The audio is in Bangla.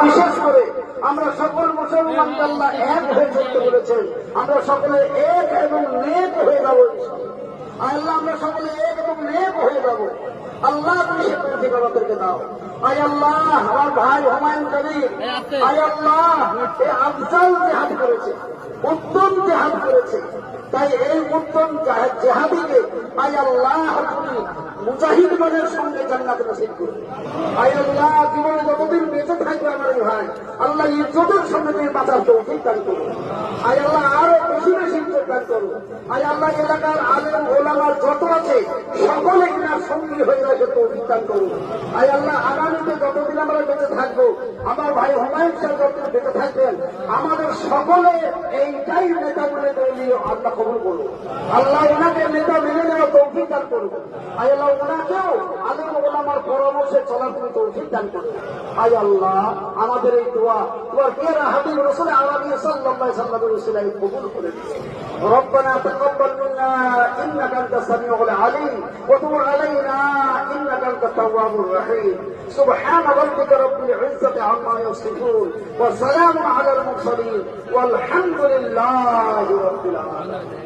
বিশেষ করে আমরা সকল মুসলমানকে আল্লাহ এক হয়ে চলতে বলেছেন। আমরা সকলে এক এবং নেক হয়ে যাবো। আল্লাহ আমরা সকলে এক এবং নেক হয়ে যাবো। আল্লাহ তুমি সে তৌফিক আমাদেরকে দাও। আয় আল্লাহ, আমার ভাই হুমায়ুন কবির, আয় আল্লাহ, এই আফজাল জেহাদ করেছে, উত্তম জেহাদ করেছে। তাই এই উত্তম জেহাদিকে আয় আল্লাহ তুমি মুজাহিদগণের সঙ্গে জান্নাত নসিব করবে। আয় আল্লাহ, জীবনে যতদিন বেঁচে থাকবে আমার ভাই, আল্লাহ ইজ্জতের সঙ্গে তুমি বাঁচার তৌফিক দান করো। আয় আল্লাহ, আরো বেশি বেশি ইজ্জত দান করো। আয় আল্লাহ, এলাকার আলেম ওলামার যত আছে সকলে কিনার সঙ্গী হয়ে রাখে তৌফিক দান করো। আয় আল্লাহ, আগামীতে যতদিন আমরা বেঁচে থাকবো, আমার ভাই হুমায়ুন সাহেব যতদিন বেঁচে থাকবেন, আমাদের সকলে এইটাই নেতা বলে দলীয় আল্লাহ কবুল করো। আল্লাহ ওনাকে নেতা মেনে নেওয়ার তৌফিক দান করবো। আয় আল্লাহ, ওনাকেও আলেম ওলামার পরামর্শে চলার তুমি তৌফিক দান করবো। আয় আল্লাহ, আমাদের এই দোয়া তোমার প্রিয় হাবিব রাসূল আরবি সাল্লাল্লাহু আলাইহি ওয়াসাল্লামের উসিলায় কবুল করে দিও। ربنا تقبل منا انك انت السميع العليم وتب علينا انك انت التواب الرحيم. سبحان ربك رب العزة عما يصفون وسلام على المرسلين والحمد لله رب العالمين.